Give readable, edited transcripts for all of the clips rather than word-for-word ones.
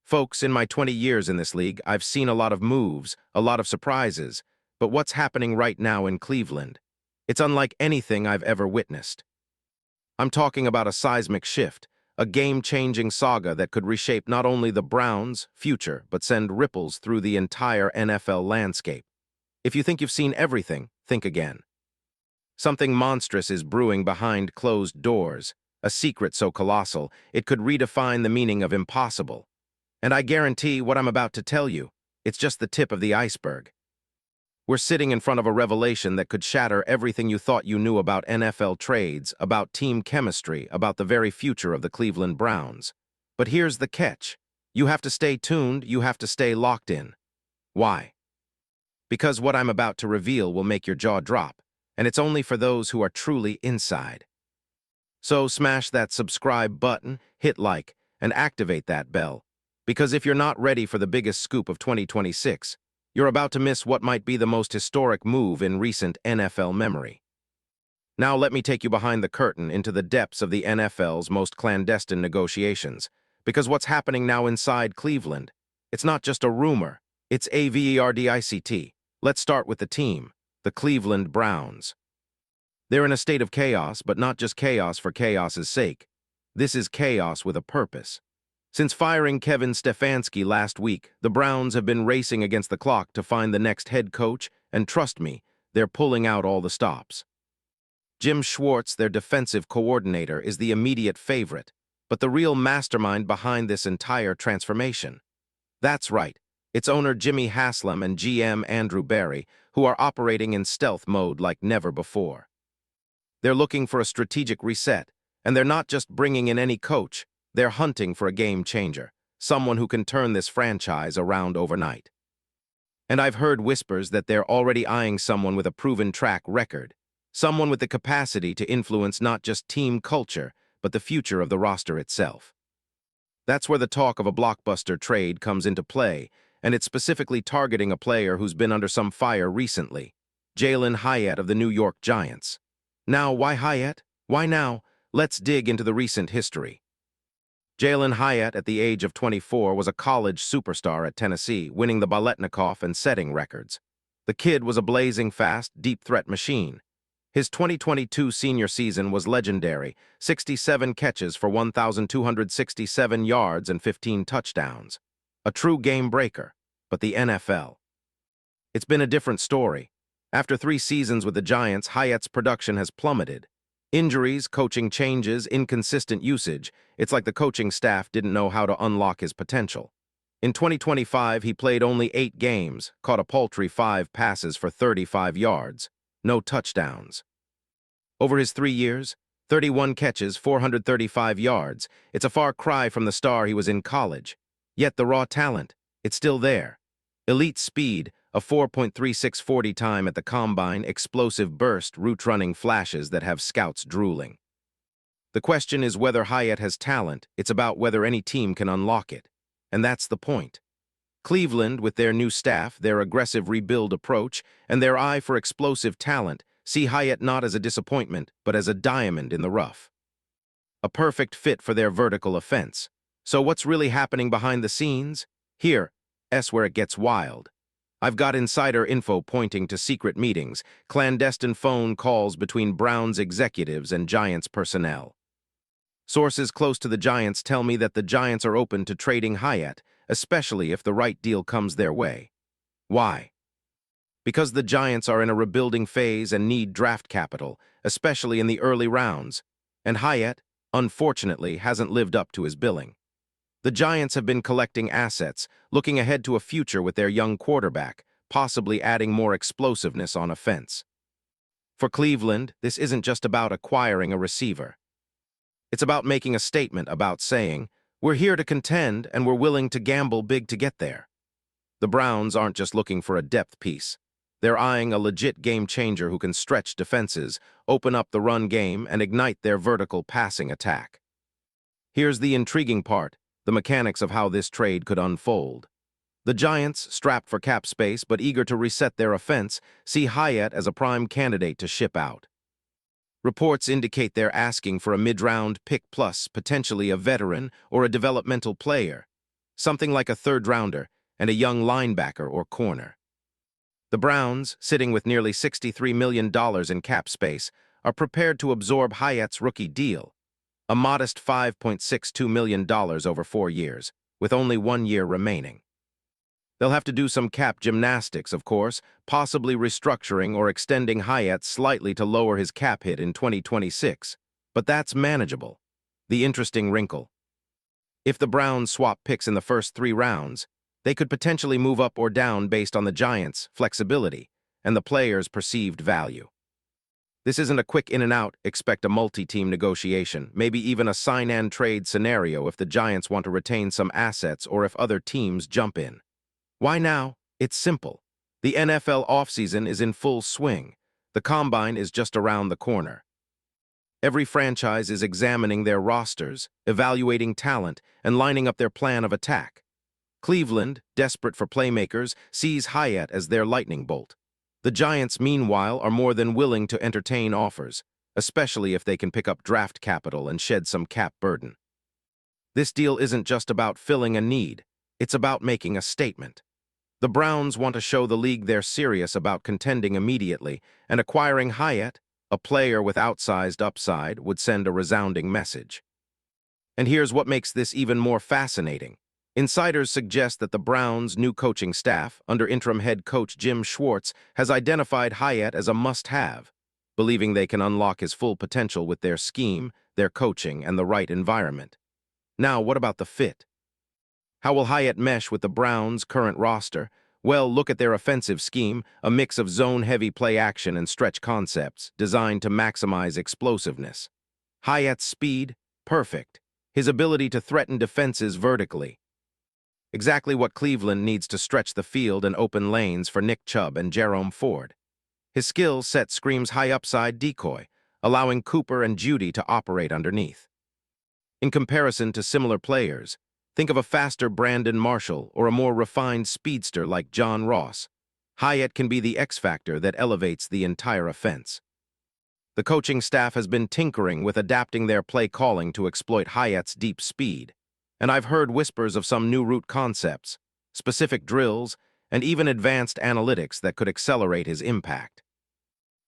Folks, in my 20 years in this league, I've seen a lot of moves, a lot of surprises, but what's happening right now in Cleveland? It's unlike anything I've ever witnessed. I'm talking about a seismic shift, a game-changing saga that could reshape not only the Browns' future, but send ripples through the entire NFL landscape. If you think you've seen everything, think again. Something monstrous is brewing behind closed doors, a secret so colossal, it could redefine the meaning of impossible. And I guarantee what I'm about to tell you, it's just the tip of the iceberg. We're sitting in front of a revelation that could shatter everything you thought you knew about NFL trades, about team chemistry, about the very future of the Cleveland Browns. But here's the catch. You have to stay tuned, you have to stay locked in. Why? Because what I'm about to reveal will make your jaw drop, and it's only for those who are truly inside. So smash that subscribe button, hit like, and activate that bell. Because if you're not ready for the biggest scoop of 2026, you're about to miss what might be the most historic move in recent NFL memory. Now let me take you behind the curtain into the depths of the NFL's most clandestine negotiations, because what's happening now inside Cleveland, it's not just a rumor, it's AVERDICT. Let's start with the team, the Cleveland Browns. They're in a state of chaos, but not just chaos for chaos's sake. This is chaos with a purpose. Since firing Kevin Stefanski last week, the Browns have been racing against the clock to find the next head coach, and trust me, they're pulling out all the stops. Jim Schwartz, their defensive coordinator, is the immediate favorite, but the real mastermind behind this entire transformation. That's right, it's owner Jimmy Haslam and GM Andrew Berry, who are operating in stealth mode like never before. They're looking for a strategic reset, and they're not just bringing in any coach. They're hunting for a game changer, someone who can turn this franchise around overnight. And I've heard whispers that they're already eyeing someone with a proven track record, someone with the capacity to influence not just team culture, but the future of the roster itself. That's where the talk of a blockbuster trade comes into play, and it's specifically targeting a player who's been under some fire recently, Jaylen Hyatt of the New York Giants. Now, why Hyatt? Why now? Let's dig into the recent history. Jaylen Hyatt, at the age of 24, was a college superstar at Tennessee, winning the Biletnikoff and setting records. The kid was a blazing fast, deep-threat machine. His 2022 senior season was legendary, 67 catches for 1,267 yards and 15 touchdowns. A true game-breaker, but the NFL. It's been a different story. After 3 seasons with the Giants, Hyatt's production has plummeted. Injuries, coaching changes, inconsistent usage. It's like the coaching staff didn't know how to unlock his potential. In 2025, he played only 8 games, caught a paltry 5 passes for 35 yards. No touchdowns. Over his 3 years, 31 catches, 435 yards. It's a far cry from the star he was in college. Yet the raw talent, it's still there. Elite speed, a 4.3640 time at the combine, explosive burst, route-running flashes that have scouts drooling. The question is whether Hyatt has talent, it's about whether any team can unlock it. And that's the point. Cleveland, with their new staff, their aggressive rebuild approach, and their eye for explosive talent, see Hyatt not as a disappointment, but as a diamond in the rough. A perfect fit for their vertical offense. So what's really happening behind the scenes? Here's where it gets wild. I've got insider info pointing to secret meetings, clandestine phone calls between Browns executives and Giants personnel. Sources close to the Giants tell me that the Giants are open to trading Hyatt, especially if the right deal comes their way. Why? Because the Giants are in a rebuilding phase and need draft capital, especially in the early rounds, and Hyatt, unfortunately, hasn't lived up to his billing. The Giants have been collecting assets, looking ahead to a future with their young quarterback, possibly adding more explosiveness on offense. For Cleveland, this isn't just about acquiring a receiver. It's about making a statement about saying, we're here to contend and we're willing to gamble big to get there. The Browns aren't just looking for a depth piece. They're eyeing a legit game changer who can stretch defenses, open up the run game, and ignite their vertical passing attack. Here's the intriguing part. The mechanics of how this trade could unfold. The Giants, strapped for cap space but eager to reset their offense, see Hyatt as a prime candidate to ship out. Reports indicate they're asking for a mid-round pick plus, potentially a veteran or a developmental player. something like a third-rounder and a young linebacker or corner. The Browns, sitting with nearly $63 million in cap space, are prepared to absorb Hyatt's rookie deal, a modest $5.62 million over 4 years, with only 1 year remaining. They'll have to do some cap gymnastics, of course, possibly restructuring or extending Hyatt slightly to lower his cap hit in 2026, but that's manageable. The interesting wrinkle: if the Browns swap picks in the first 3 rounds, they could potentially move up or down based on the Giants' flexibility and the players' perceived value. This isn't a quick in and out, expect a multi-team negotiation, maybe even a sign-and-trade scenario if the Giants want to retain some assets or if other teams jump in. Why now? It's simple. The NFL offseason is in full swing. The combine is just around the corner. Every franchise is examining their rosters, evaluating talent, and lining up their plan of attack. Cleveland, desperate for playmakers, sees Hyatt as their lightning bolt. The Giants, meanwhile, are more than willing to entertain offers, especially if they can pick up draft capital and shed some cap burden. This deal isn't just about filling a need, it's about making a statement. The Browns want to show the league they're serious about contending immediately, and acquiring Hyatt, a player with outsized upside, would send a resounding message. And here's what makes this even more fascinating. Insiders suggest that the Browns' new coaching staff, under interim head coach Jim Schwartz, has identified Hyatt as a must-have, believing they can unlock his full potential with their scheme, their coaching, and the right environment. Now, what about the fit? How will Hyatt mesh with the Browns' current roster? Well, look at their offensive scheme, a mix of zone-heavy play action and stretch concepts, designed to maximize explosiveness. Hyatt's speed? Perfect. His ability to threaten defenses vertically. Exactly what Cleveland needs to stretch the field and open lanes for Nick Chubb and Jerome Ford. His skill set screams high-upside decoy, allowing Cooper and Jeudy to operate underneath. In comparison to similar players, think of a faster Brandon Marshall or a more refined speedster like John Ross. Hyatt can be the X-factor that elevates the entire offense. The coaching staff has been tinkering with adapting their play calling to exploit Hyatt's deep speed, and I've heard whispers of some new route concepts, specific drills, and even advanced analytics that could accelerate his impact.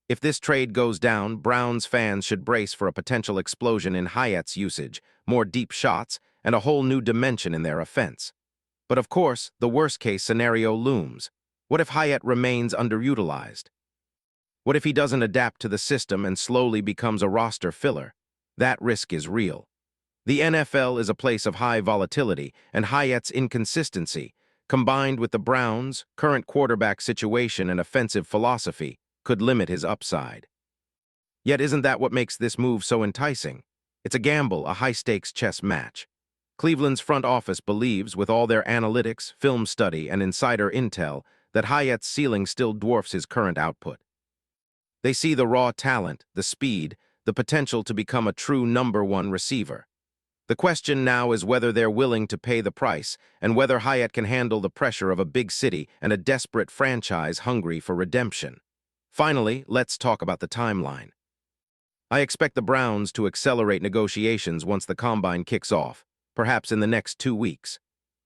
If this trade goes down, Browns fans should brace for a potential explosion in Hyatt's usage, more deep shots, and a whole new dimension in their offense. But of course, the worst-case scenario looms. What if Hyatt remains underutilized? What if he doesn't adapt to the system and slowly becomes a roster filler? That risk is real. The NFL is a place of high volatility, and Hyatt's inconsistency, combined with the Browns' current quarterback situation and offensive philosophy, could limit his upside. Yet isn't that what makes this move so enticing? It's a gamble, a high-stakes chess match. Cleveland's front office believes, with all their analytics, film study, and insider intel, that Hyatt's ceiling still dwarfs his current output. They see the raw talent, the speed, the potential to become a true #1 receiver. The question now is whether they're willing to pay the price, and whether Hyatt can handle the pressure of a big city and a desperate franchise hungry for redemption. Finally, let's talk about the timeline. I expect the Browns to accelerate negotiations once the combine kicks off, perhaps in the next 2 weeks.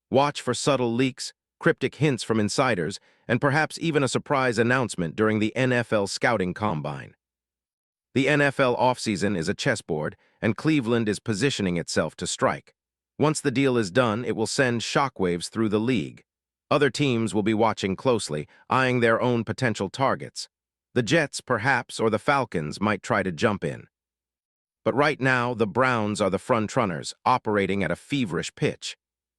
Watch for subtle leaks, cryptic hints from insiders, and perhaps even a surprise announcement during the NFL scouting combine. The NFL offseason is a chessboard, and Cleveland is positioning itself to strike. Once the deal is done, it will send shockwaves through the league. Other teams will be watching closely, eyeing their own potential targets. The Jets, perhaps, or the Falcons might try to jump in. But right now, the Browns are the frontrunners, operating at a feverish pitch.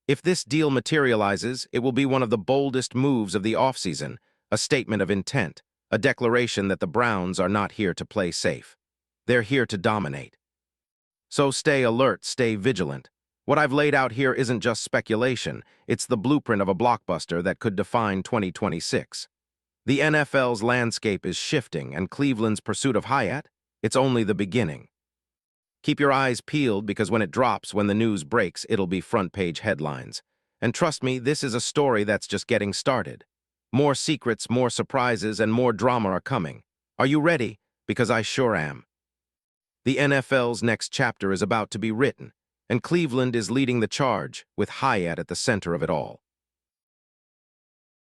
If this deal materializes, it will be one of the boldest moves of the offseason, a statement of intent, a declaration that the Browns are not here to play safe. They're here to dominate. So stay alert, stay vigilant. What I've laid out here isn't just speculation, it's the blueprint of a blockbuster that could define 2026. The NFL's landscape is shifting, and Cleveland's pursuit of Hyatt, it's only the beginning. Keep your eyes peeled, because when it drops, when the news breaks, it'll be front-page headlines. And trust me, this is a story that's just getting started. More secrets, more surprises, and more drama are coming. Are you ready? Because I sure am. The NFL's next chapter is about to be written, And Cleveland is leading the charge, with Hyatt at the center of it all.